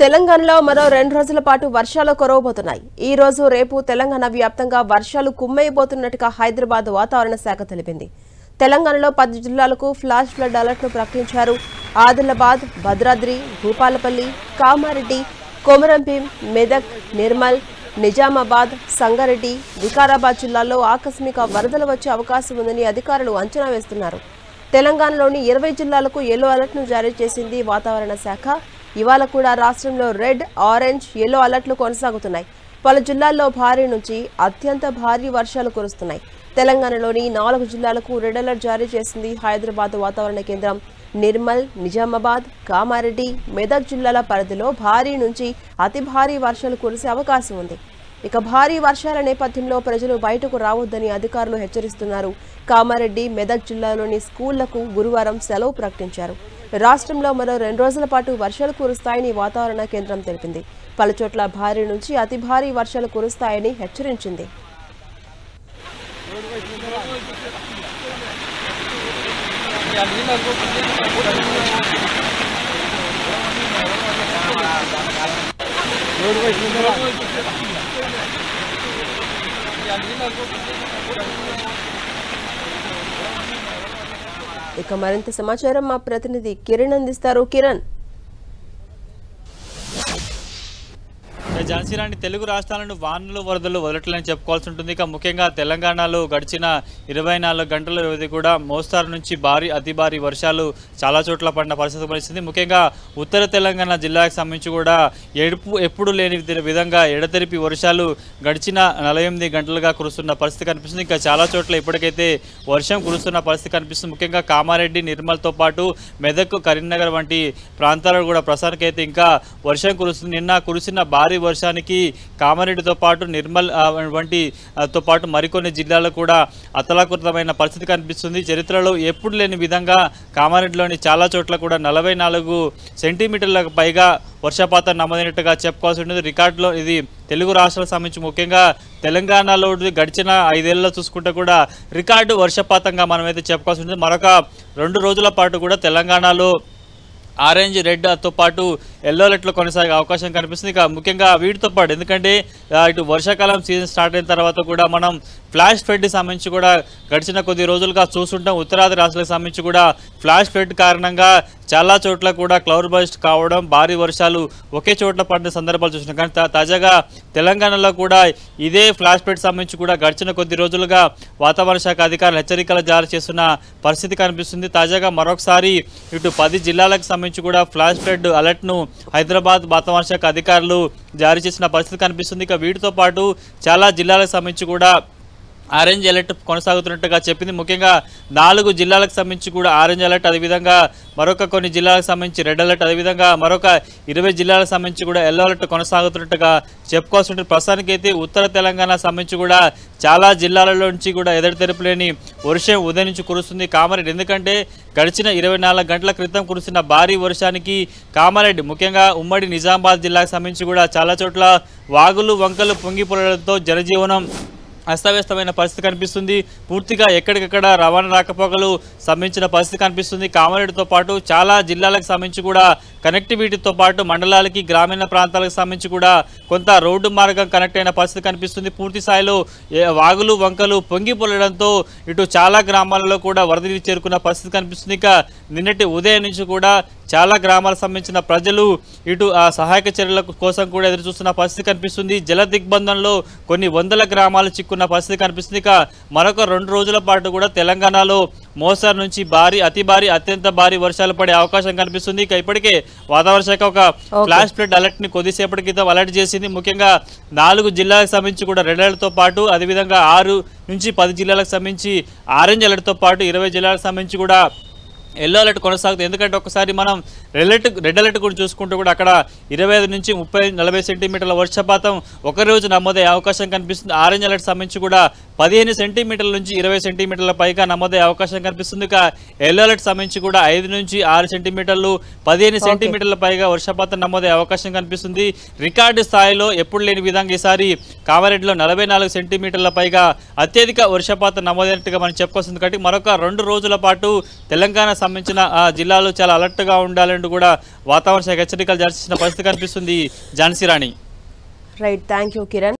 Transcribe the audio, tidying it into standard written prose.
తెలంగాణలో మరో 2 రోజుల పాటు వర్షాలు కురవబోతున్నాయి. ఈ రోజు రేపు తెలంగాణ వ్యాప్తంగా వర్షాలు కుమ్మేయబోతున్నట్టుగా హైదరాబాద్ వాతావరణ శాఖ తెలిపింది. తెలంగాణలో 10 జిల్లాలకు ఫ్లాష్ ఫ్లడ్ అలర్ట్ను ప్రకటించారు. ఆదిలాబాద్, భద్రాద్రి, భూపాలపల్లి, కామారెడ్డి, కొమరంభీం, మెదక్, నిర్మల్, నిజామాబాద్, సంగారెడ్డి, వికారాబాద్ జిల్లాల్లో ఆకస్మిక వరదలు వచ్చే అవకాశం ఉందని అధికారులు అంచనా వేస్తున్నారు. తెలంగాణలోని 20 జిల్లాలకు యెల్లో అలర్ట్ను జారీ చేసింది వాతావరణ శాఖ. ఇవాళ కూడా రాష్ట్రంలో రెడ్, ఆరెంజ్, యెల్లో అలర్ట్లు కొనసాగుతున్నాయి. పలు జిల్లాల్లో భారీ నుంచి అత్యంత భారీ వర్షాలు కురుస్తున్నాయి. తెలంగాణలోని 4 జిల్లాలకు రెడ్ అలర్ట్ జారీ చేసింది హైదరాబాద్ వాతావరణ కేంద్రం. నిర్మల్, నిజామాబాద్, కామారెడ్డి, మెదక్ జిల్లాల పరిధిలో భారీ నుంచి అతి భారీ వర్షాలు కురిసే అవకాశం ఉంది. ఇక భారీ వర్షాల నేపథ్యంలో ప్రజలు బయటకు రావద్దని అధికారులు హెచ్చరిస్తున్నారు. కామారెడ్డి, మెదక్ జిల్లాలోని స్కూళ్లకు గురువారం సెలవు ప్రకటించారు. రాష్ట్రంలో మరో 2 రోజుల పాటు వర్షాలు కురుస్తాయని వాతావరణ కేంద్రం తెలిపింది. పలుచోట్ల భారీ నుంచి అతి భారీ వర్షాలు కురుస్తాయని హెచ్చరించింది. ఇక మరింత సమాచారం మా ప్రతినిధి కిరణ్ అందిస్తారు. కిరణ్, ఝాన్సీ రాణి, తెలుగు రాష్ట్రాలను వానలు వరదలు వదలట్లని చెప్పుకోవాల్సి ఉంటుంది. ఇక ముఖ్యంగా తెలంగాణలో గడిచిన 24 గంటల వ్యవధి కూడా మోస్తారు నుంచి భారీ అతి భారీ వర్షాలు చాలా చోట్ల పడిన పరిస్థితి పరిస్థితి. ముఖ్యంగా ఉత్తర తెలంగాణ జిల్లాకు సంబంధించి కూడా ఎప్పుడు లేని విధంగా ఎడతెరిపి వర్షాలు గడిచిన 48 గంటలుగా కురుస్తున్న పరిస్థితి కనిపిస్తుంది. ఇంకా చాలా చోట్ల ఇప్పటికైతే వర్షం కురుస్తున్న పరిస్థితి కనిపిస్తుంది. ముఖ్యంగా కామారెడ్డి, నిర్మల్తో పాటు మెదక్, కరీంనగర్ వంటి ప్రాంతాల్లో కూడా ప్రస్తుతానికైతే ఇంకా వర్షం కురుస్తుంది. నిన్న కురిసిన భారీ వర్షానికి కామారెడ్డితో పాటు నిర్మల్ వంటితో పాటు మరికొన్ని జిల్లాల్లో కూడా అతలాకుతలమైన పరిస్థితి కనిపిస్తుంది. చరిత్రలో ఎప్పుడు లేని విధంగా కామారెడ్డిలోని చాలా చోట్ల కూడా 44 సెంటీమీటర్లకు పైగా వర్షపాతం నమోదైనట్టుగా చెప్పుకోవాల్సి ఉంటుంది. రికార్డులో ఇది తెలుగు రాష్ట్రాలకు సంబంధించి ముఖ్యంగా తెలంగాణలో గడిచిన 5 ఏళ్లలో చూసుకుంటే కూడా రికార్డు వర్షపాతంగా మనమైతే చెప్పుకోవాల్సి ఉంటుంది. మరొక 2 రోజుల పాటు కూడా తెలంగాణలో ఆరెంజ్, రెడ్తో పాటు ఎల్లో అలర్ట్లు కొనసాగే అవకాశం కనిపిస్తుంది. ఇక ముఖ్యంగా వీటితో పాటు ఎందుకంటే ఇటు వర్షాకాలం సీజన్ స్టార్ట్ అయిన తర్వాత కూడా మనం ఫ్లాష్ ఫ్లడ్ సంబంధించి కూడా గడిచిన కొద్ది రోజులుగా చూస్తుంటాం. ఉత్తరాది రాష్ట్రాలకు సంబంధించి కూడా ఫ్లాష్ ఫ్లడ్ కారణంగా చాలా చోట్ల కూడా క్లౌడ్ బర్స్ట్ కావడం, భారీ వర్షాలు ఒకే చోట్ల పడిన సందర్భాలు చూస్తున్నాం. కానీ తాజాగా తెలంగాణలో కూడా ఇదే ఫ్లాష్ ఫ్లడ్ సంబంధించి కూడా గడిచిన కొద్ది రోజులుగా వాతావరణ శాఖ అధికారులు హెచ్చరికలు జారీ చేస్తున్న పరిస్థితి కనిపిస్తుంది. తాజాగా మరొకసారి ఇటు 10 జిల్లాలకు సంబంధించి కూడా ఫ్లాష్ ఫ్లడ్ అలర్ట్ను హైదరాబాద్ వాతావరణ శాఖ అధికారులు జారీ చేసిన పరిస్థితి కనిపిస్తుంది. ఇక వీటితో పాటు చాలా జిల్లాలకు సంబంధించి కూడా ఆరెంజ్ అలర్ట్ కొనసాగుతున్నట్టుగా చెప్పింది. ముఖ్యంగా 4 జిల్లాలకు సంబంధించి కూడా ఆరెంజ్ అలర్ట్, అదేవిధంగా మరొక కొన్ని జిల్లాలకు సంబంధించి రెడ్ అలర్ట్, అదేవిధంగా మరొక 20 జిల్లాలకు సంబంధించి కూడా ఎల్లో అలర్ట్ కొనసాగుతున్నట్టుగా చెప్పుకోవాల్సి ఉంటుంది. ప్రస్తుతానికైతే ఉత్తర తెలంగాణ సంబంధించి కూడా చాలా జిల్లాలలో నుంచి కూడా ఎదురుతెరుపు లేని వర్షం ఉదయం నుంచి కురుస్తుంది. కామారెడ్డి ఎందుకంటే గడిచిన 24 గంటల క్రితం కురిసిన భారీ వర్షానికి కామారెడ్డి ముఖ్యంగా ఉమ్మడి నిజామాబాద్ జిల్లాకు సంబంధించి కూడా చాలా చోట్ల వాగులు, వంకలు పొంగిపోవడంతో జనజీవనం అస్తవ్యస్తమైన పరిస్థితి కనిపిస్తుంది. పూర్తిగా ఎక్కడికక్కడ రవాణా రాకపోకలు సంబంధించిన పరిస్థితి కనిపిస్తుంది. కామారెడ్డితో పాటు చాలా జిల్లాలకు సంబంధించి కూడా కనెక్టివిటీతో పాటు మండలాలకి, గ్రామీణ ప్రాంతాలకు సంబంధించి కూడా కొంత రోడ్డు మార్గం కనెక్ట్ అయిన పరిస్థితి కనిపిస్తుంది. పూర్తి స్థాయిలో వాగులు, వంకలు పొంగిపోలడంతో ఇటు చాలా గ్రామాలలో కూడా వరద చేరుకున్న పరిస్థితి కనిపిస్తుంది. ఇక నిన్నటి ఉదయం నుంచి కూడా చాలా గ్రామాలకు సంబంధించిన ప్రజలు ఇటు ఆ సహాయక చర్యల కోసం కూడా ఎదురు చూస్తున్న పరిస్థితి కనిపిస్తుంది. జల దిగ్బంధంలో కొన్ని వందల గ్రామాలు చిక్కున్న పరిస్థితి కనిపిస్తుంది. ఇక మరొక 2 రోజుల పాటు కూడా తెలంగాణలో మోస్తరు నుంచి భారీ, అతి భారీ, అత్యంత భారీ వర్షాలు పడే అవకాశం కనిపిస్తుంది. ఇక ఇప్పటికే వాతావరణ శాఖ ఒక ఫ్లాష్ ఫ్లడ్ అలర్ట్ ని కొద్దిసేపటి క్రితం అలర్ట్ చేసింది. ముఖ్యంగా 4 జిల్లాలకు సంబంధించి కూడా రెడ్ అలర్ట్తో పాటు అదేవిధంగా 6 నుంచి 10 జిల్లాలకు సంబంధించి ఆరెంజ్ అలర్ట్తో పాటు 20 జిల్లాలకు సంబంధించి కూడా ఎల్లో అలర్ట్ కొనసాగుతుంది. ఎందుకంటే ఒకసారి మనం రెడ్ అలర్ట్ కూడా చూసుకుంటూ కూడా అక్కడ 25 నుంచి 30-40 సెంటీమీటర్ల వర్షపాతం ఒక రోజు నమోదయ్యే అవకాశం కనిపిస్తుంది. ఆరెంజ్ అలర్ట్ సంబంధించి కూడా 15 సెంటీమీటర్ల నుంచి 20 సెంటీమీటర్ల పైగా నమోదయ్యే అవకాశం కనిపిస్తుంది. ఇక ఎల్లో అలర్ట్ సంబంధించి కూడా 5 నుంచి 6 సెంటీమీటర్లు 15 సెంటీమీటర్ల పైగా వర్షపాతం నమోదయ్యే అవకాశం కనిపిస్తుంది. రికార్డు స్థాయిలో ఎప్పుడు లేని విధంగా ఈసారి కామారెడ్డిలో 44 సెంటీమీటర్ల పైగా అత్యధిక వర్షపాతం నమోదైనట్టుగా మనం చెప్పుకోవాల్సింది. కాబట్టి మరొక 2 రోజుల పాటు తెలంగాణ సంబంధించిన జిల్లాలు చాలా అలర్ట్గా ఉండాలంటూ కూడా వాతావరణ శాఖ హెచ్చరికలు జారీ చేసిన పరిస్థితి కనిపిస్తుంది. Jhansi Rani. Right, thank you Kiran.